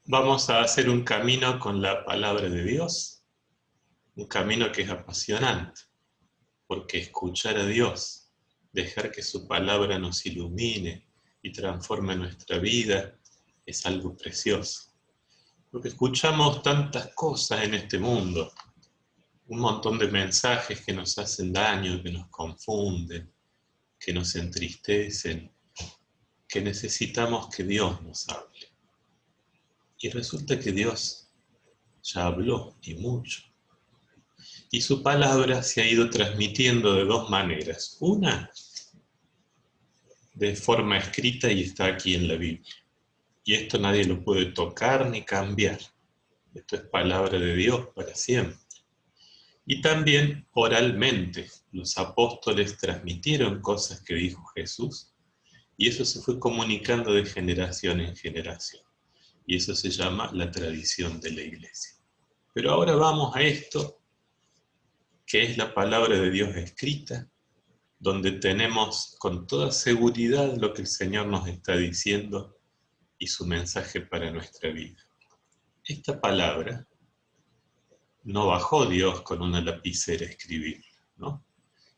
Vamos a hacer un camino con la palabra de Dios, un camino que es apasionante, porque escuchar a Dios, dejar que su palabra nos ilumine y transforme nuestra vida, es algo precioso. Porque escuchamos tantas cosas en este mundo, un montón de mensajes que nos hacen daño, que nos confunden, que nos entristecen, que necesitamos que Dios nos hable. Y resulta que Dios ya habló y mucho. Y su palabra se ha ido transmitiendo de dos maneras. Una, de forma escrita y está aquí en la Biblia. Y esto nadie lo puede tocar ni cambiar. Esto es palabra de Dios para siempre. Y también oralmente. Los apóstoles transmitieron cosas que dijo Jesús y eso se fue comunicando de generación en generación. Y eso se llama la tradición de la iglesia. Pero ahora vamos a esto, que es la palabra de Dios escrita, donde tenemos con toda seguridad lo que el Señor nos está diciendo y su mensaje para nuestra vida. Esta palabra no bajó Dios con una lapicera a escribirla, ¿no?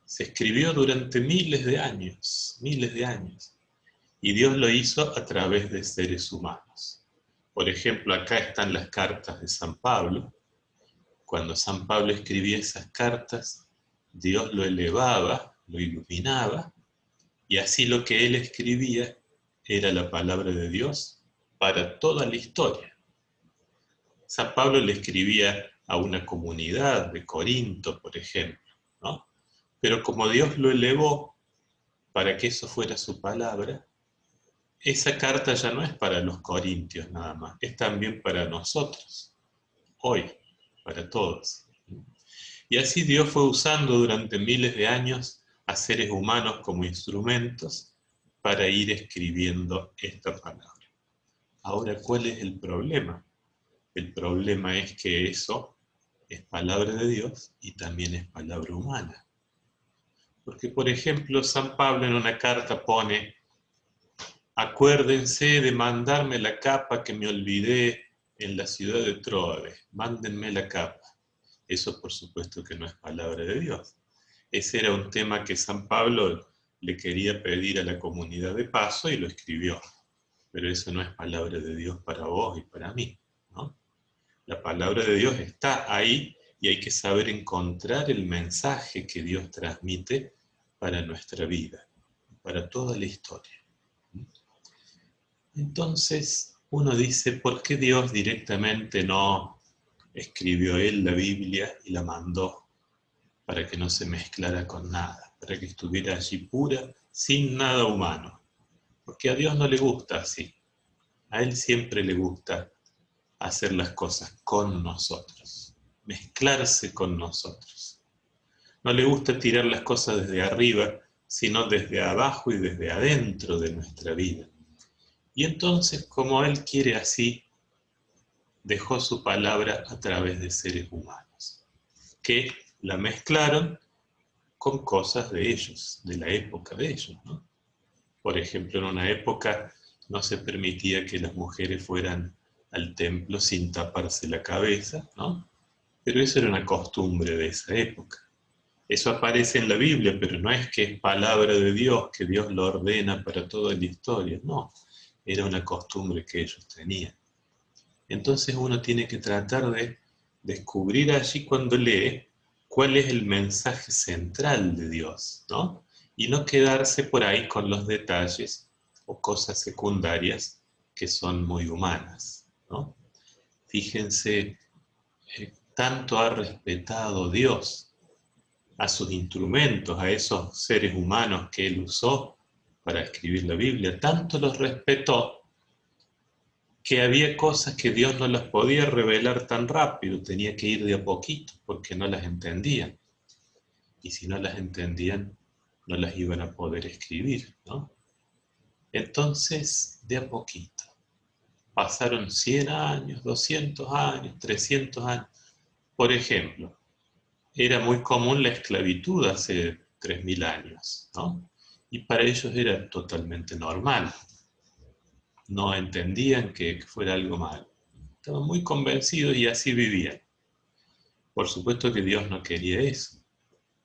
Se escribió durante miles de años, y Dios lo hizo a través de seres humanos. Por ejemplo, acá están las cartas de San Pablo. Cuando San Pablo escribía esas cartas, Dios lo elevaba, lo iluminaba, y así lo que él escribía era la palabra de Dios para toda la historia. San Pablo le escribía a una comunidad de Corinto, por ejemplo, ¿no? Pero como Dios lo elevó para que eso fuera su palabra, esa carta ya no es para los corintios nada más, es también para nosotros, hoy, para todos. Y así Dios fue usando durante miles de años a seres humanos como instrumentos para ir escribiendo esta palabra. Ahora, ¿cuál es el problema? El problema es que eso es palabra de Dios y también es palabra humana. Porque, por ejemplo, San Pablo en una carta pone: acuérdense de mandarme la capa que me olvidé en la ciudad de Troade. Mándenme la capa. Eso, por supuesto, que no es palabra de Dios. Ese era un tema que San Pablo le quería pedir a la comunidad de paso y lo escribió. Pero eso no es palabra de Dios para vos y para mí, ¿no? La palabra de Dios está ahí y hay que saber encontrar el mensaje que Dios transmite para nuestra vida, para toda la historia. Entonces uno dice, ¿por qué Dios directamente no escribió Él la Biblia y la mandó para que no se mezclara con nada, para que estuviera allí pura, sin nada humano? Porque a Dios no le gusta así. A Él siempre le gusta hacer las cosas con nosotros, mezclarse con nosotros. No le gusta tirar las cosas desde arriba, sino desde abajo y desde adentro de nuestra vida. Y entonces, como Él quiere así, dejó su palabra a través de seres humanos, que la mezclaron con cosas de ellos, de la época de ellos, ¿no? Por ejemplo, en una época no se permitía que las mujeres fueran al templo sin taparse la cabeza, ¿no? Pero eso era una costumbre de esa época. Eso aparece en la Biblia, pero no es que es palabra de Dios, que Dios lo ordena para toda la historia, no. Era una costumbre que ellos tenían. Entonces uno tiene que tratar de descubrir allí cuando lee cuál es el mensaje central de Dios, ¿no? Y no quedarse por ahí con los detalles o cosas secundarias que son muy humanas, ¿no? Fíjense, tanto ha respetado Dios a sus instrumentos, a esos seres humanos que Él usó para escribir la Biblia, tanto los respetó que había cosas que Dios no las podía revelar tan rápido, tenía que ir de a poquito porque no las entendían. Y si no las entendían, no las iban a poder escribir, ¿no? Entonces, de a poquito. Pasaron 100 años, 200 años, 300 años. Por ejemplo, era muy común la esclavitud hace 3000 años, ¿no? Y para ellos era totalmente normal. No entendían que fuera algo malo. estaban muy convencidos y así vivían. Por supuesto que Dios no quería eso,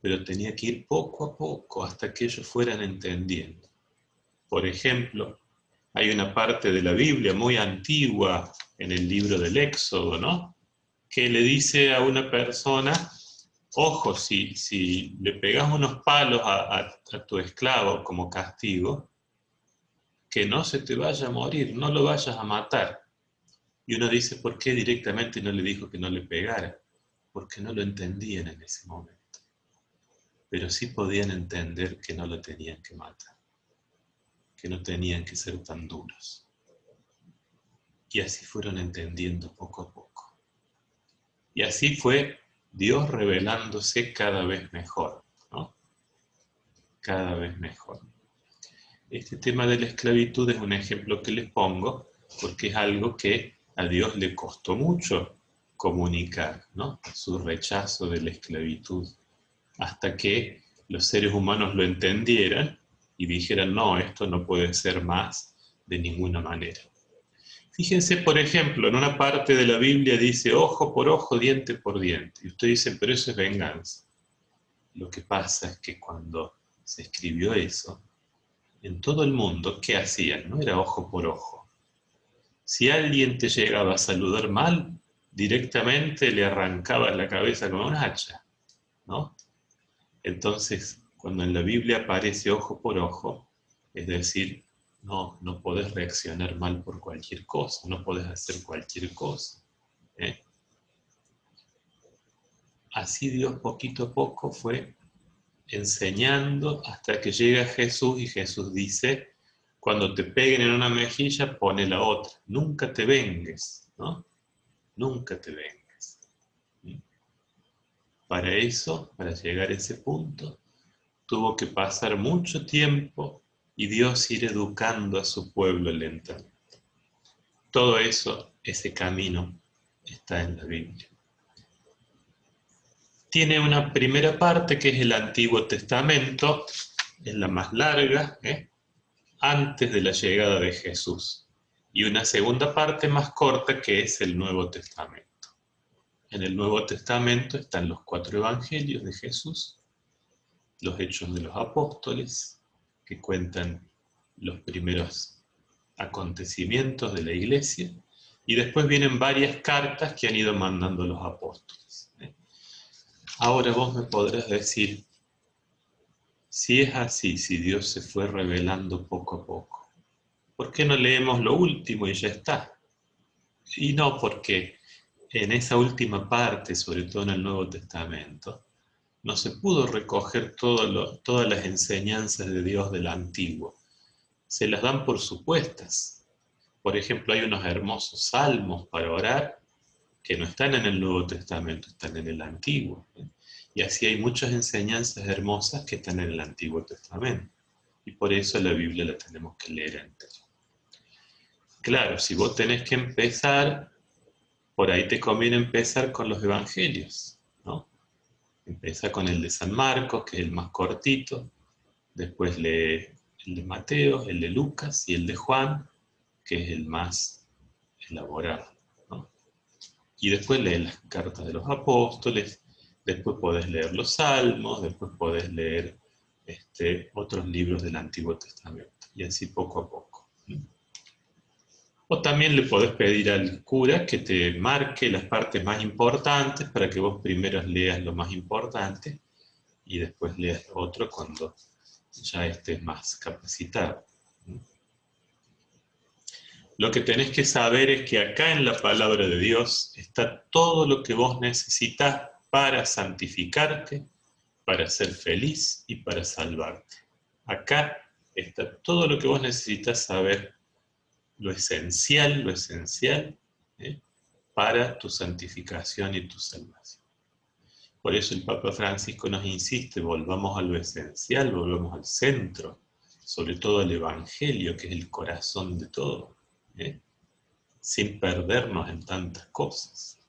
pero tenía que ir poco a poco hasta que ellos fueran entendiendo. Por ejemplo, hay una parte de la Biblia muy antigua en el libro del Éxodo, ¿no? Que le dice a una persona, ojo, si le pegas unos palos a tu esclavo como castigo, que no se te vaya a morir, no lo vayas a matar. Y uno dice, ¿por qué directamente no le dijo que no le pegara? Porque no lo entendían en ese momento. Pero sí podían entender que no lo tenían que matar, que no tenían que ser tan duros. Y así fueron entendiendo poco a poco. Y así fue Dios revelándose cada vez mejor, ¿no? Cada vez mejor. Este tema de la esclavitud es un ejemplo que les pongo porque es algo que a Dios le costó mucho comunicar, ¿no? Su rechazo de la esclavitud, hasta que los seres humanos lo entendieran y dijeran, no, esto no puede ser más de ninguna manera. Fíjense, por ejemplo, en una parte de la Biblia dice ojo por ojo, diente por diente. Y usted dice, pero eso es venganza. Lo que pasa es que cuando se escribió eso, en todo el mundo, ¿qué hacían? No era ojo por ojo. Si alguien te llegaba a saludar mal, directamente le arrancabas la cabeza con un hacha, ¿no? Entonces, cuando en la Biblia aparece ojo por ojo, es decir, no podés reaccionar mal por cualquier cosa, no podés hacer cualquier cosa. ¿Eh? Así Dios poquito a poco fue enseñando hasta que llega Jesús y Jesús dice, cuando te peguen en una mejilla, pone la otra. Nunca te vengues, ¿no? Nunca te vengues. Para eso, para llegar a ese punto, tuvo que pasar mucho tiempo y Dios ir educando a su pueblo lentamente. Todo eso, ese camino, está en la Biblia. Tiene una primera parte que es el Antiguo Testamento, es la más larga, antes de la llegada de Jesús, y una segunda parte más corta que es el Nuevo Testamento. En el Nuevo Testamento están los 4 evangelios de Jesús, los Hechos de los Apóstoles, que cuentan los primeros acontecimientos de la Iglesia, y después vienen varias cartas que han ido mandando los apóstoles. Ahora vos me podrás decir, si es así, si Dios se fue revelando poco a poco, ¿por qué no leemos lo último y ya está? Y no, porque en esa última parte, sobre todo en el Nuevo Testamento, no se pudo recoger todas las enseñanzas de Dios del Antiguo. Se las dan por supuestas. Por ejemplo, hay unos hermosos salmos para orar que no están en el Nuevo Testamento, están en el Antiguo. Y así hay muchas enseñanzas hermosas que están en el Antiguo Testamento. Y por eso la Biblia la tenemos que leer entera. Claro, si vos tenés que empezar, por ahí te conviene empezar con los evangelios, ¿no? Empieza con el de San Marcos, que es el más cortito, después lee el de Mateo, el de Lucas y el de Juan, que es el más elaborado, ¿no? Y después lee las cartas de los apóstoles, después podés leer los salmos, después podés leer otros libros del Antiguo Testamento, y así poco a poco. O también le podés pedir al cura que te marque las partes más importantes para que vos primero leas lo más importante y después leas lo otro cuando ya estés más capacitado. Lo que tenés que saber es que acá en la palabra de Dios está todo lo que vos necesitas para santificarte, para ser feliz y para salvarte. Acá está todo lo que vos necesitas saber, lo esencial, para tu santificación y tu salvación. Por eso el Papa Francisco nos insiste, volvamos a lo esencial, volvamos al centro, sobre todo al Evangelio, que es el corazón de todo, sin perdernos en tantas cosas.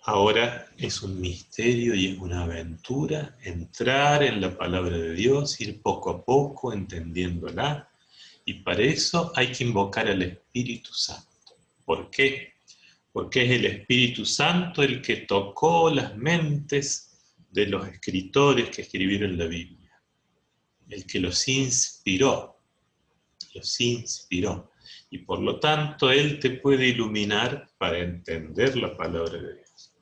Ahora es un misterio y es una aventura entrar en la palabra de Dios, ir poco a poco entendiéndola, Y para eso hay que invocar al Espíritu Santo. ¿Por qué? Porque es el Espíritu Santo el que tocó las mentes de los escritores que escribieron la Biblia, el que los inspiró, y por lo tanto Él te puede iluminar para entender la palabra de Dios.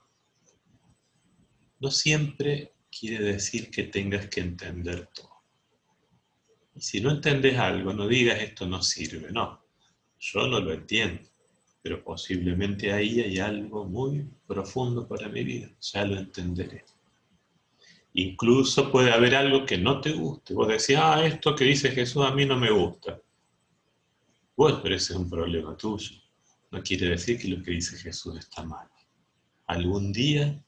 No siempre quiere decir que tengas que entender todo. Y si no entendés algo, no digas esto no sirve, no, yo no lo entiendo, pero posiblemente ahí hay algo muy profundo para mi vida, ya lo entenderé. Incluso puede haber algo que no te guste, vos decís, esto que dice Jesús a mí no me gusta. Bueno, pero ese es un problema tuyo, no quiere decir que lo que dice Jesús está mal. Algún día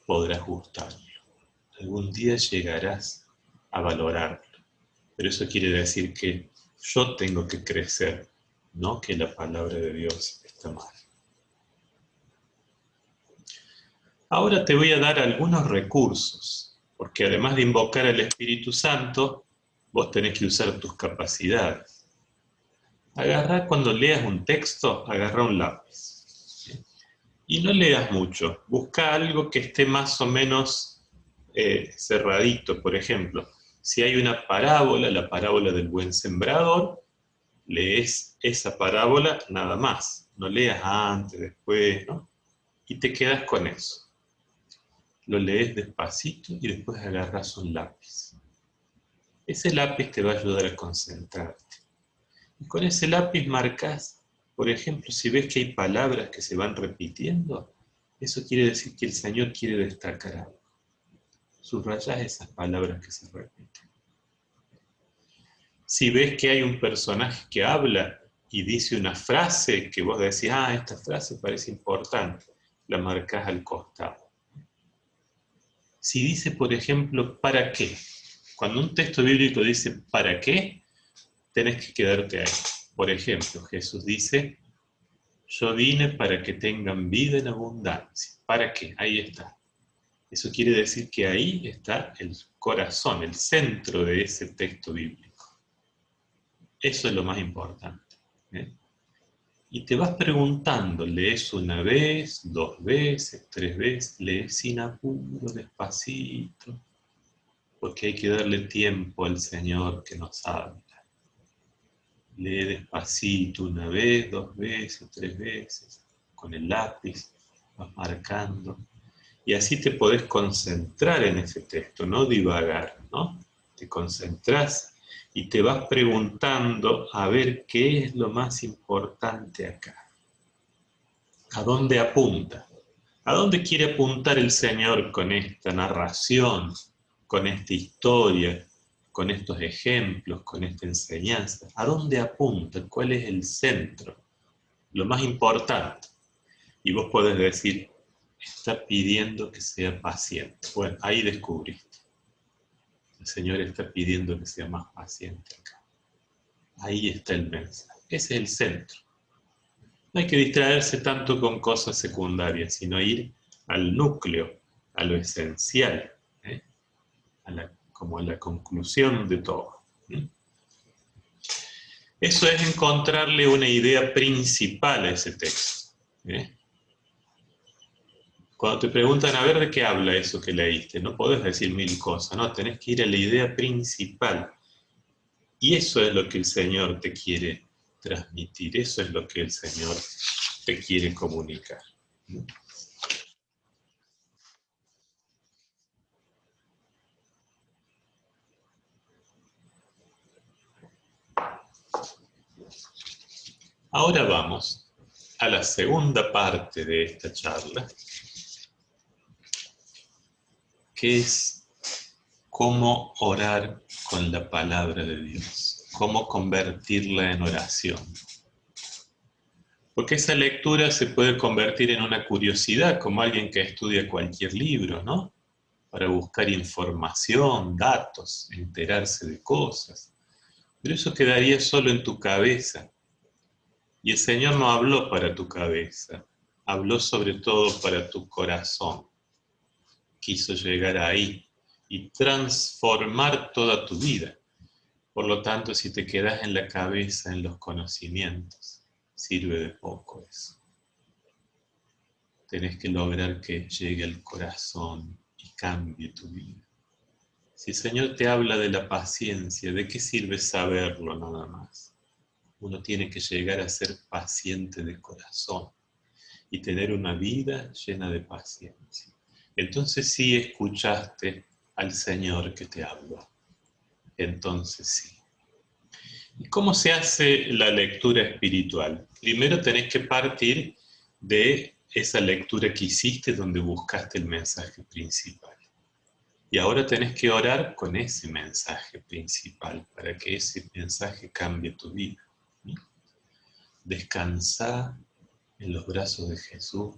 podrás gustarlo, algún día llegarás a valorarlo, pero eso quiere decir que yo tengo que crecer, no que la palabra de Dios está mal. Ahora te voy a dar algunos recursos, porque además de invocar al Espíritu Santo, vos tenés que usar tus capacidades. Cuando leas un texto, agarra un lápiz. Y no leas mucho, busca algo que esté más o menos cerradito. Por ejemplo, si hay una parábola, la parábola del buen sembrador, lees esa parábola nada más. No leas antes, después, ¿no? Y te quedas con eso. Lo lees despacito y después agarras un lápiz. Ese lápiz te va a ayudar a concentrarte. Y con ese lápiz marcas, por ejemplo, si ves que hay palabras que se van repitiendo, eso quiere decir que el Señor quiere destacar algo. Subrayas esas palabras que se repiten. Si ves que hay un personaje que habla y dice una frase que vos decís, esta frase parece importante, la marcas al costado. Si dice, por ejemplo, ¿para qué? Cuando un texto bíblico dice ¿para qué?, tenés que quedarte ahí. Por ejemplo, Jesús dice, yo vine para que tengan vida en abundancia. ¿Para qué? Ahí está. Eso quiere decir que ahí está el corazón, el centro de ese texto bíblico. Eso es lo más importante. Y te vas preguntando, lees una vez, 2 veces, 3 veces, lees sin apuro, despacito, porque hay que darle tiempo al Señor que nos habla. Lee despacito, 1 vez, 2 veces, 3 veces, con el lápiz, vas marcando. Y así te podés concentrar en ese texto, no divagar, ¿no? Te concentrás y te vas preguntando a ver qué es lo más importante acá. ¿A dónde apunta? ¿A dónde quiere apuntar el Señor con esta narración, con esta historia, con estos ejemplos, con esta enseñanza? ¿A dónde apunta? ¿Cuál es el centro? Lo más importante. Y vos podés decir, está pidiendo que sea paciente. Bueno, ahí descubriste. El Señor está pidiendo que sea más paciente acá. Ahí está el mensaje. Ese es el centro. No hay que distraerse tanto con cosas secundarias, sino ir al núcleo, a lo esencial, como a la conclusión de todo. Eso es encontrarle una idea principal a ese texto. Cuando te preguntan, a ver, ¿de qué habla eso que leíste? No podés decir 1000 cosas, no, tenés que ir a la idea principal. Y eso es lo que el Señor te quiere transmitir, eso es lo que el Señor te quiere comunicar. Ahora vamos a la segunda parte de esta charla, que es cómo orar con la palabra de Dios, cómo convertirla en oración. Porque esa lectura se puede convertir en una curiosidad, como alguien que estudia cualquier libro, ¿no? Para buscar información, datos, enterarse de cosas. Pero eso quedaría solo en tu cabeza. Y el Señor no habló para tu cabeza, habló sobre todo para tu corazón. Quiso llegar ahí y transformar toda tu vida. Por lo tanto, si te quedas en la cabeza, en los conocimientos, sirve de poco eso. Tenés que lograr que llegue al corazón y cambie tu vida. Si el Señor te habla de la paciencia, ¿de qué sirve saberlo nada más? Uno tiene que llegar a ser paciente de corazón y tener una vida llena de paciencia. Entonces sí escuchaste al Señor que te habló. Entonces sí. ¿Y cómo se hace la lectura espiritual? Primero tenés que partir de esa lectura que hiciste donde buscaste el mensaje principal. Y ahora tenés que orar con ese mensaje principal para que ese mensaje cambie tu vida. Descansa en los brazos de Jesús.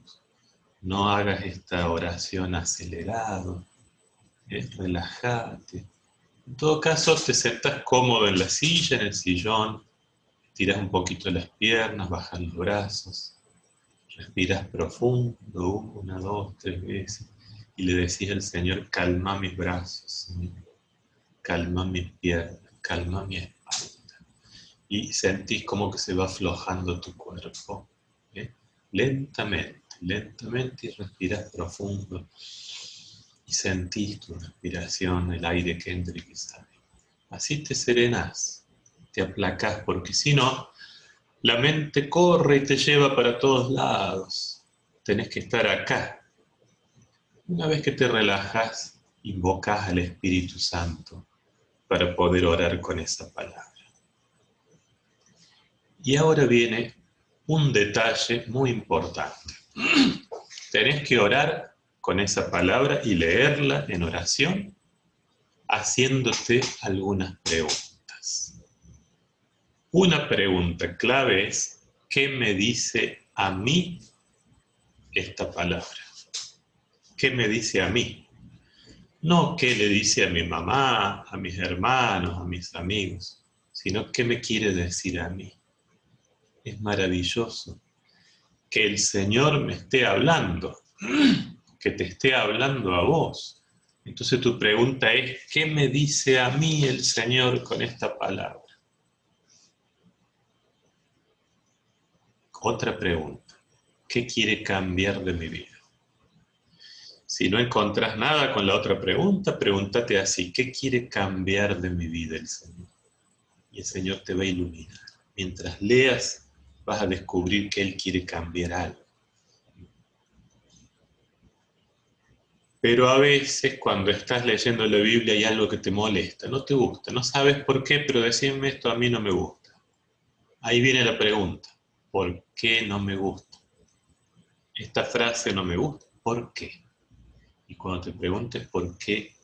No hagas esta oración acelerado. Relájate. En todo caso, te sentás cómodo en la silla, en el sillón, estiras un poquito las piernas, bajas los brazos, respiras profundo, 1, 2, 3 veces, y le decís al Señor, calma mis brazos, calma mis piernas, calma mi espalda. Y sentís como que se va aflojando tu cuerpo, lentamente, lentamente, y respiras profundo. Y sentís tu respiración, el aire que entra y que sale. Así te serenás, te aplacás, porque si no, la mente corre y te lleva para todos lados. Tenés que estar acá. Una vez que te relajas, invocás al Espíritu Santo para poder orar con esa palabra. Y ahora viene un detalle muy importante. Tenés que orar con esa palabra y leerla en oración, haciéndote algunas preguntas. Una pregunta clave es, ¿qué me dice a mí esta palabra? ¿Qué me dice a mí? No qué le dice a mi mamá, a mis hermanos, a mis amigos, sino qué me quiere decir a mí. Es maravilloso que el Señor me esté hablando, que te esté hablando a vos. Entonces tu pregunta es, ¿qué me dice a mí el Señor con esta palabra? Otra pregunta, ¿qué quiere cambiar de mi vida? Si no encontrás nada con la otra pregunta, pregúntate así, ¿qué quiere cambiar de mi vida el Señor? Y el Señor te va a iluminar. Mientras leas, vas a descubrir que Él quiere cambiar algo. Pero a veces cuando estás leyendo la Biblia hay algo que te molesta, no te gusta, no sabes por qué, pero decime esto a mí no me gusta. Ahí viene la pregunta, ¿por qué no me gusta? Esta frase no me gusta, ¿por qué? Y cuando te preguntes por qué,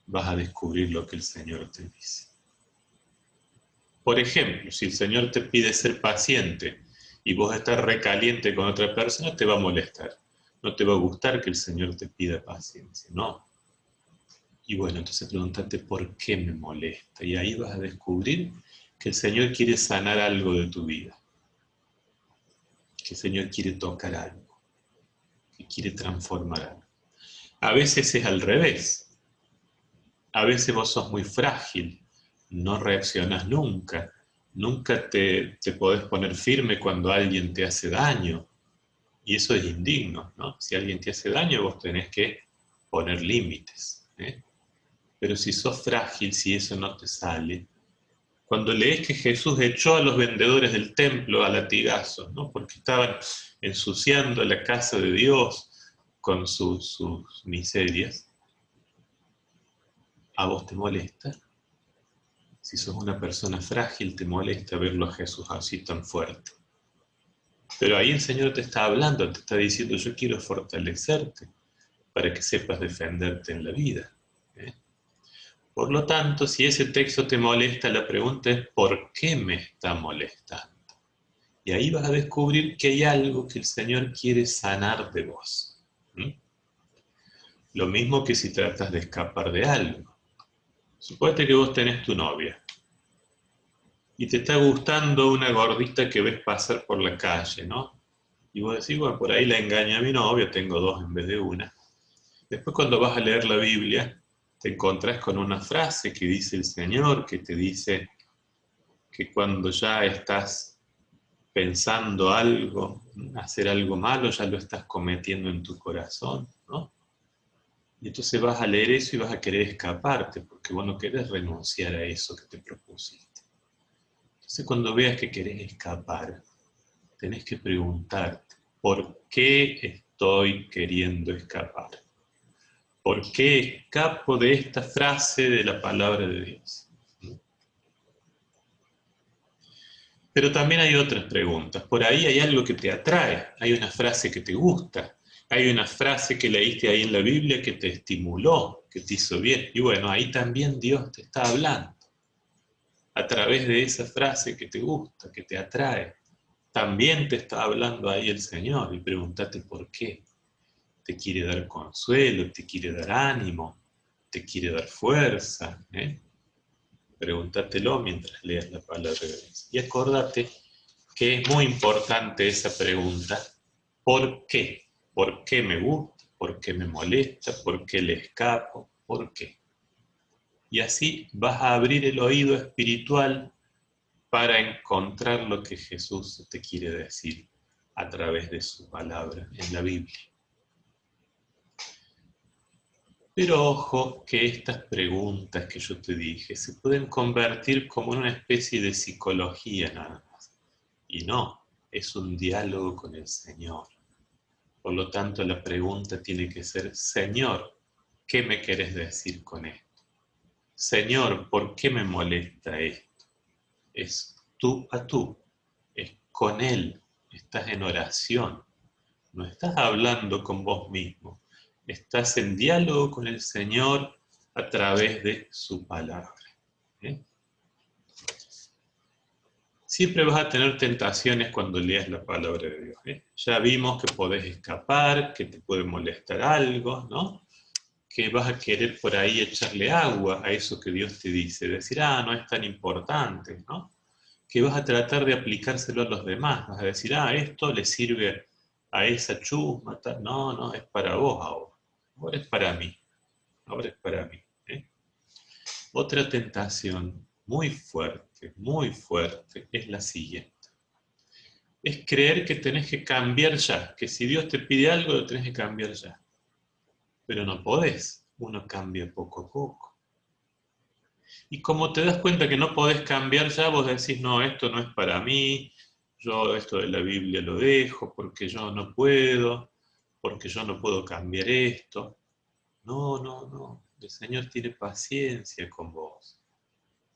vas a descubrir lo que el Señor te dice. Por ejemplo, si el Señor te pide ser paciente y vos estás recaliente con otra persona, te va a molestar. No te va a gustar que el Señor te pida paciencia, no. Y bueno, entonces pregúntate por qué me molesta. Y ahí vas a descubrir que el Señor quiere sanar algo de tu vida. Que el Señor quiere tocar algo. Que quiere transformar algo. A veces es al revés. A veces vos sos muy frágil. No reaccionas nunca. Nunca te podés poner firme cuando alguien te hace daño. Y eso es indigno, ¿no? Si alguien te hace daño, vos tenés que poner límites, ¿eh? Pero si sos frágil, si eso no te sale, cuando lees que Jesús echó a los vendedores del templo a latigazos, ¿no? Porque estaban ensuciando la casa de Dios con sus miserias, ¿a vos te molesta? Si sos una persona frágil, te molesta verlo a Jesús así tan fuerte. Pero ahí el Señor te está hablando, te está diciendo, yo quiero fortalecerte para que sepas defenderte en la vida, ¿eh? Por lo tanto, si ese texto te molesta, la pregunta es, ¿por qué me está molestando? Y ahí vas a descubrir que hay algo que el Señor quiere sanar de vos. Lo mismo que si tratas de escapar de algo. Suponete que vos tenés tu novia y te está gustando una gordita que ves pasar por la calle, ¿no? Y vos decís, bueno, por ahí la engaña a mi novia, tengo dos en vez de una. Después cuando vas a leer la Biblia, te encontrás con una frase que dice el Señor, que te dice que cuando ya estás pensando algo, hacer algo malo, ya lo estás cometiendo en tu corazón, ¿no? Y entonces vas a leer eso y vas a querer escaparte, porque vos no querés renunciar a eso que te propusiste. Entonces cuando veas que querés escapar, tenés que preguntarte, ¿por qué estoy queriendo escapar? ¿Por qué escapo de esta frase de la palabra de Dios? Pero también hay otras preguntas. Por ahí hay algo que te atrae, hay una frase que te gusta, hay una frase que leíste ahí en la Biblia que te estimuló, que te hizo bien. Y bueno, ahí también Dios te está hablando. A través de esa frase que te gusta, que te atrae, también te está hablando ahí el Señor. Y pregúntate por qué. Te quiere dar consuelo, te quiere dar ánimo, te quiere dar fuerza. Pregúntatelo mientras leas la palabra de Dios. Y acordate que es muy importante esa pregunta, ¿por qué? ¿Por qué me gusta? ¿Por qué me molesta? ¿Por qué le escapo? ¿Por qué? Y así vas a abrir el oído espiritual para encontrar lo que Jesús te quiere decir a través de su palabra en la Biblia. Pero ojo que estas preguntas que yo te dije se pueden convertir como en una especie de psicología nada más. Y no, es un diálogo con el Señor. Por lo tanto, la pregunta tiene que ser, Señor, ¿qué me querés decir con esto? Señor, ¿por qué me molesta esto? Es tú a tú, es con Él, estás en oración, no estás hablando con vos mismo, estás en diálogo con el Señor a través de su palabra. ¿Eh? Siempre vas a tener tentaciones cuando leas la palabra de Dios. Ya vimos que podés escapar, que te puede molestar algo, ¿no? Que vas a querer por ahí echarle agua a eso que Dios te dice, decir, no es tan importante, ¿no? Que vas a tratar de aplicárselo a los demás, vas a decir, esto le sirve a esa chusma, no, no, es para vos ahora es para mí, ahora es para mí. Otra tentación muy fuerte, es la siguiente. Es creer que tenés que cambiar ya, que si Dios te pide algo, lo tenés que cambiar ya. Pero no podés, uno cambia poco a poco. Y como te das cuenta que no podés cambiar ya, vos decís, no, esto no es para mí, yo esto de la Biblia lo dejo, porque yo no puedo, porque yo no puedo cambiar esto. No, no, no, el Señor tiene paciencia con vos.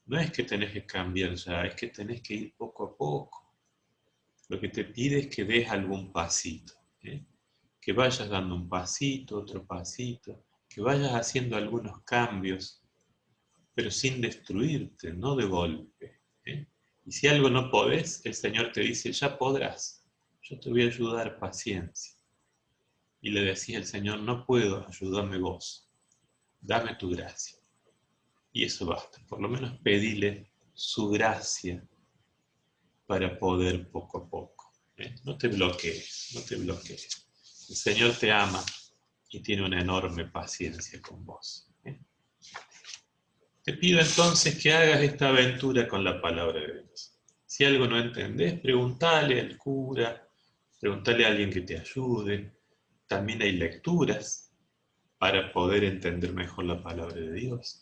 No es que tenés que cambiar ya, es que tenés que ir poco a poco. Lo que te pide es que des algún pasito, que vayas dando un pasito, otro pasito, que vayas haciendo algunos cambios, pero sin destruirte, no de golpe. Y si algo no podés, el Señor te dice, ya podrás, yo te voy a ayudar, paciencia. Y le decís al Señor, no puedo, ayúdame vos, dame tu gracia. Y eso basta, por lo menos pedile su gracia para poder poco a poco. No te bloquees, no te bloquees. El Señor te ama y tiene una enorme paciencia con vos. Te pido entonces que hagas esta aventura con la palabra de Dios. Si algo no entendés, preguntale al cura, preguntale a alguien que te ayude. También hay lecturas para poder entender mejor la palabra de Dios.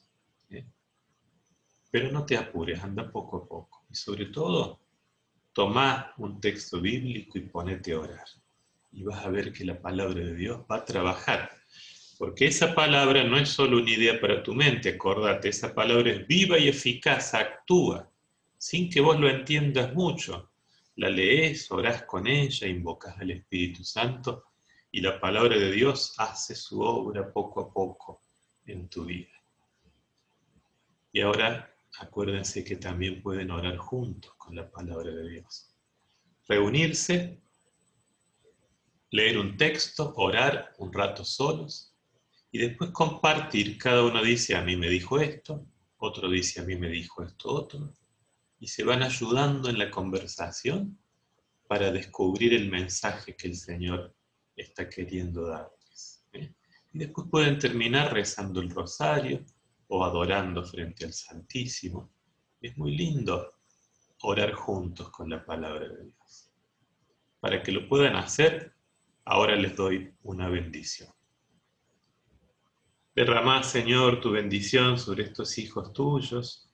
Pero no te apures, anda poco a poco. Y sobre todo, tomá un texto bíblico y ponete a orar. Y vas a ver que la palabra de Dios va a trabajar. Porque esa palabra no es solo una idea para tu mente, acordate, esa palabra es viva y eficaz, actúa, sin que vos lo entiendas mucho. La lees, orás con ella, invocas al Espíritu Santo y la palabra de Dios hace su obra poco a poco en tu vida. Y ahora acuérdense que también pueden orar juntos con la palabra de Dios. Reunirse, leer un texto, orar un rato solos y después compartir. Cada uno dice, a mí me dijo esto, otro dice, a mí me dijo esto otro, y se van ayudando en la conversación para descubrir el mensaje que el Señor está queriendo darles. Y después pueden terminar rezando el rosario, o adorando frente al Santísimo, es muy lindo orar juntos con la palabra de Dios. Para que lo puedan hacer, ahora les doy una bendición. Derramá, Señor, tu bendición sobre estos hijos tuyos.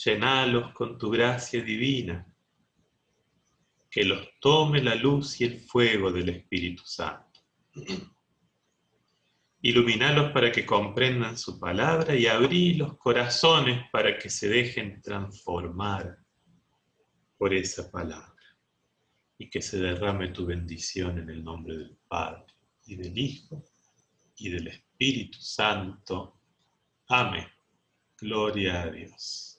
Llenalos con tu gracia divina. Que los tome la luz y el fuego del Espíritu Santo. Iluminalos para que comprendan su palabra y abrí los corazones para que se dejen transformar por esa palabra. Y que se derrame tu bendición en el nombre del Padre, y del Hijo, y del Espíritu Santo. Amén. Gloria a Dios.